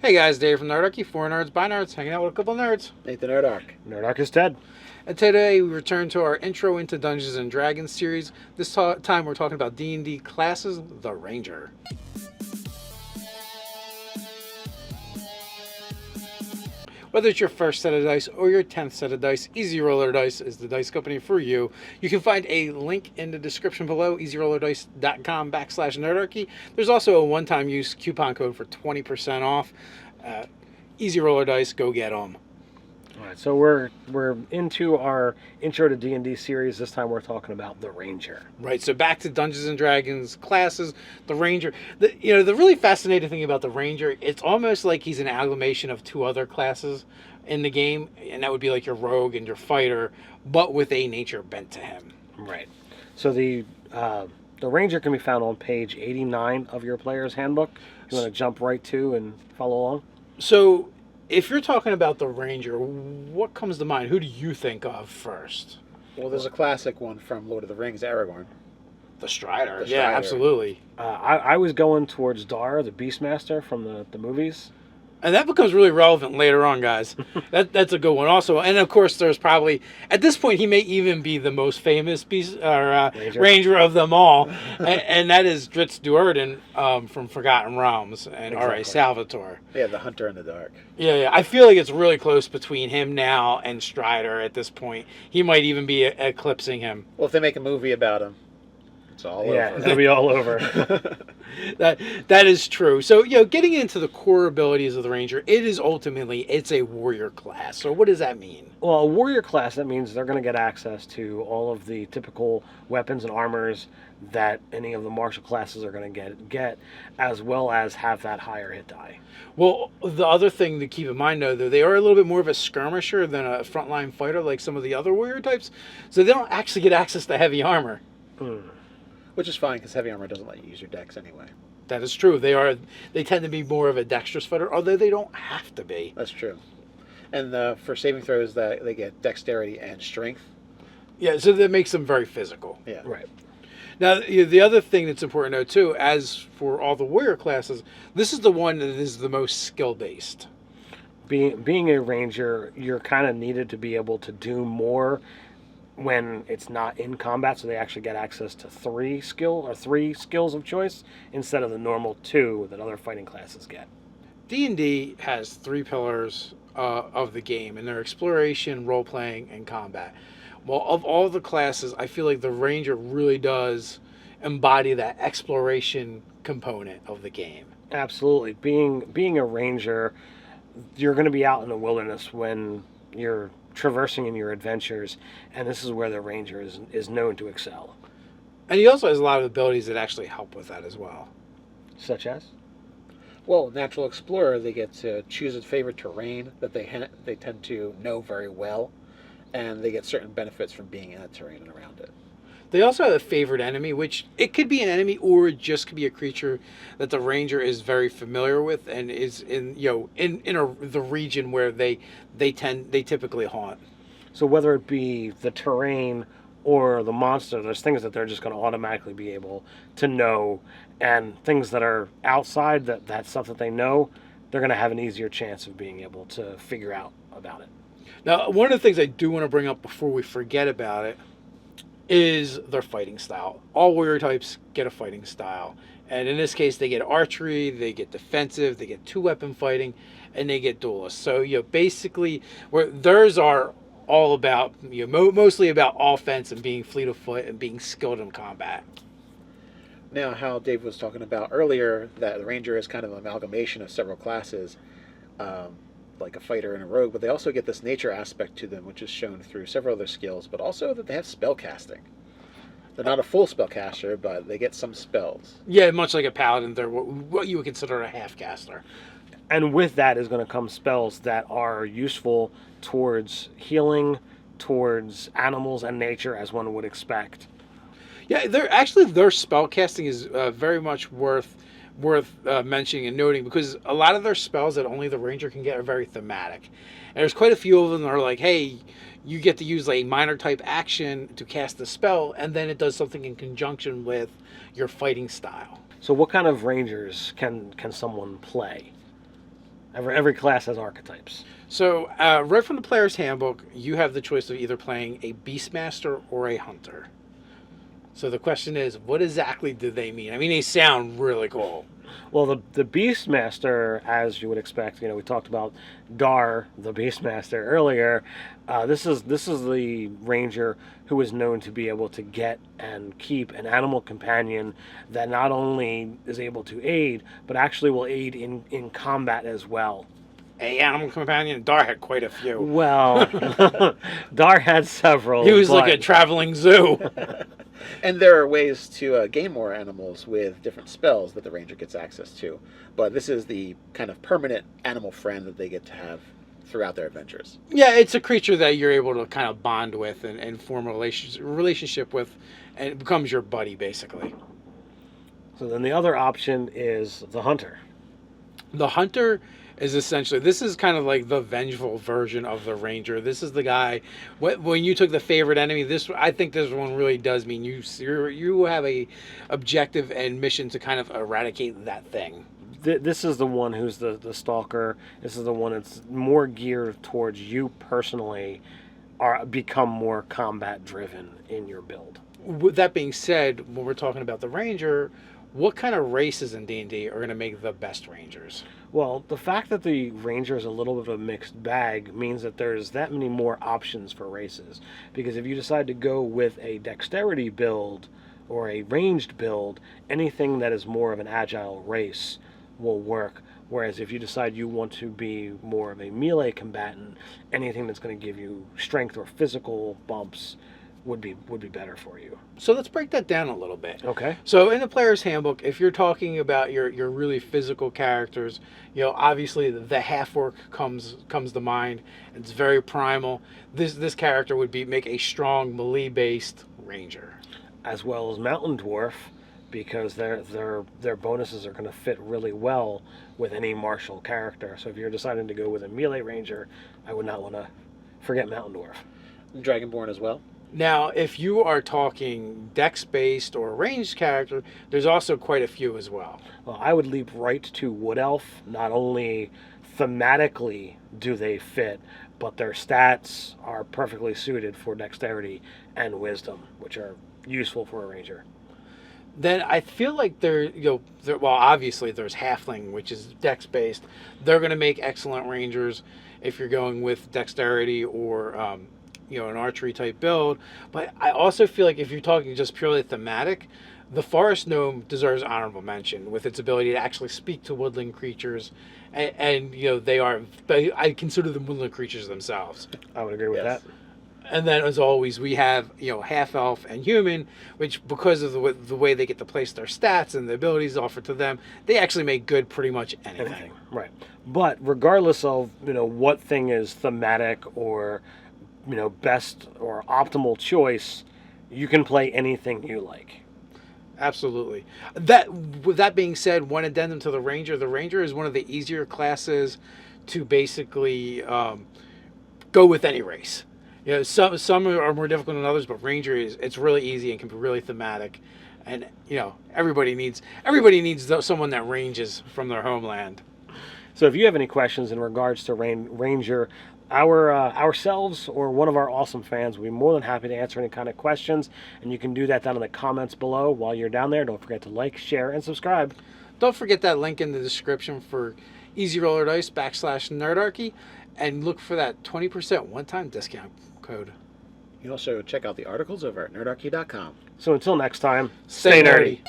Hey guys, Dave from Nerdarchy, for nerds by nerds, hanging out with a couple nerds. Nathan Nerdarch. Nerdarch is dead. And today we return to our intro into Dungeons and Dragons series. This time we're talking about D&D classes, the Ranger. Whether it's your first set of dice or your 10th set of dice, Easy Roller Dice is the dice company for you. You can find a link in the description below, easyrollerdice.com/nerdarchy. There's also a one-time use coupon code for 20% off. Easy Roller Dice, go get them. All right, so we're into our intro to D&D series. This time we're talking about the Ranger. Right, so back to Dungeons and Dragons classes, the Ranger. The really fascinating thing about the Ranger, it's almost like he's an amalgamation of two other classes in the game, and that would be like your rogue and your fighter, but with a nature bent to him. Right. So the Ranger can be found on page 89 of your player's handbook. You want to jump right to and follow along? So if you're talking about the Ranger, what comes to mind? Who do you think of first? Well, there's a classic one from Lord of the Rings, Aragorn. The Strider. The Yeah, Strider. absolutely. I was going towards Dar, the Beastmaster from the movies. And that becomes really relevant later on, guys. That's a good one also. And of course, there's probably, at this point, he may even be the most famous Ranger of them all. and that is Dritz Duerden from Forgotten Realms and Exactly. R.A. Salvatore. Yeah, the Hunter in the Dark. Yeah. I feel like it's really close between him now and Strider at this point. He might even be eclipsing him. Well, if they make a movie about him, it's all Yeah, over. it'll be all over. That is true. So, getting into the core abilities of the Ranger, it's a warrior class. So what does that mean? Well, a warrior class, that means they're going to get access to all of the typical weapons and armors that any of the martial classes are going to get, as well as have that higher hit die. Well, the other thing to keep in mind, though, they are a little bit more of a skirmisher than a frontline fighter like some of the other warrior types. So they don't actually get access to heavy armor. Which is fine, because heavy armor doesn't let you use your dex anyway. That is true. They tend to be more of a dexterous fighter, although they don't have to be. That's true. And for saving throws, that they get dexterity and strength. Yeah, so that makes them very physical. Yeah. Right. Now, the other thing that's important to know, too, as for all the warrior classes, this is the one that is the most skill-based. Being a ranger, you're kind of needed to be able to do more when it's not in combat, so they actually get access to three skills of choice instead of the normal two that other fighting classes get. D&D has three pillars of the game, and they're exploration, role-playing, and combat. Well, of all the classes, I feel like the Ranger really does embody that exploration component of the game. Absolutely. Being a ranger, you're going to be out in the wilderness when you're traversing in your adventures, and this is where the ranger is known to excel. And he also has a lot of abilities that actually help with that as well. Such as? Well, Natural Explorer, they get to choose a favorite terrain that they tend to know very well, and they get certain benefits from being in that terrain and around it. They also have a favorite enemy, which it could be an enemy or it just could be a creature that the Ranger is very familiar with and is in the region where they typically haunt. So whether it be the terrain or the monster, there's things that they're just going to automatically be able to know, and things that are outside that stuff that they know, they're going to have an easier chance of being able to figure out about it. Now, one of the things I do want to bring up before we forget about it is their fighting style. All warrior types get a fighting style. And in this case, they get archery, they get defensive, they get two-weapon fighting, and they get duelists. So, basically, where theirs are all about, mostly about offense and being fleet of foot and being skilled in combat. Now, how Dave was talking about earlier, that the Ranger is kind of an amalgamation of several classes, like a fighter and a rogue, but they also get this nature aspect to them, which is shown through several other skills, but also that they have spellcasting. They're not a full spellcaster, but they get some spells. Yeah, much like a paladin, they're what you would consider a half-caster. And with that is going to come spells that are useful towards healing, towards animals and nature, as one would expect. Yeah, their spellcasting is very much worth mentioning and noting, because a lot of their spells that only the Ranger can get are very thematic. And there's quite a few of them that are like, hey, you get to use a minor type action to cast the spell, and then it does something in conjunction with your fighting style. So what kind of rangers can someone play? Every class has archetypes. So, right from the player's handbook, you have the choice of either playing a Beastmaster or a Hunter. So the question is, what exactly do they mean? I mean, they sound really cool. Well, the Beastmaster, as you would expect, we talked about Dar, the Beastmaster earlier. This is the ranger who is known to be able to get and keep an animal companion that not only is able to aid, but actually will aid in combat as well. A animal companion, Dar had quite a few. Well, Dar had several. He was but... like a traveling zoo. And there are ways to gain more animals with different spells that the ranger gets access to. But this is the kind of permanent animal friend that they get to have throughout their adventures. Yeah, it's a creature that you're able to kind of bond with and form a relationship with, and it becomes your buddy, basically. So then the other option is the Hunter. The Hunter is essentially, this is kind of like the vengeful version of the ranger. This is the guy, when you took the favorite enemy, I think this one really does mean you have a objective and mission to kind of eradicate that thing. This is the one who's the stalker. This is the one that's more geared towards you personally, or become more combat driven in your build. With that being said, when we're talking about the ranger, what kind of races in D&D are going to make the best rangers? Well, the fact that the ranger is a little bit of a mixed bag means that there's that many more options for races. Because if you decide to go with a dexterity build or a ranged build, anything that is more of an agile race will work. Whereas if you decide you want to be more of a melee combatant, anything that's going to give you strength or physical bumps would be better for you. So let's break that down a little bit. Okay. So in the player's handbook, if you're talking about your really physical characters, obviously the half orc comes to mind. It's very primal. This character would make a strong melee based ranger, as well as mountain dwarf, because their bonuses are going to fit really well with any martial character. So if you're deciding to go with a melee ranger, I would not want to forget mountain dwarf. Dragonborn as well. Now, if you are talking dex-based or ranged character, there's also quite a few as well. Well, I would leap right to Wood Elf. Not only thematically do they fit, but their stats are perfectly suited for dexterity and wisdom, which are useful for a ranger. Then I feel like well, obviously there's Halfling, which is dex-based. They're going to make excellent rangers if you're going with dexterity or an archery type build. But I also feel like if you're talking just purely thematic, the forest gnome deserves honorable mention with its ability to actually speak to woodland creatures, and I consider them woodland creatures themselves. I would agree with that. And then, as always, we have half elf and human, which because of the way they get to place their stats and the abilities offered to them, they actually make good pretty much anything. Right. But regardless of what thing is thematic or best or optimal choice, you can play anything you like. Absolutely. With that being said, one addendum to the ranger is one of the easier classes to basically go with any race. Some are more difficult than others, but ranger it's really easy and can be really thematic, and everybody needs someone that ranges from their homeland. So if you have any questions in regards to ranger, ourselves or one of our awesome fans will be more than happy to answer any kind of questions, and you can do that down in the comments below. While you're down there, don't forget to like, share, and subscribe. Don't forget that link in the description for Easy Roller Dice /Nerdarchy, and look for that 20% one-time discount code. You can also check out the articles over at nerdarchy.com. So until next time, Stay nerdy.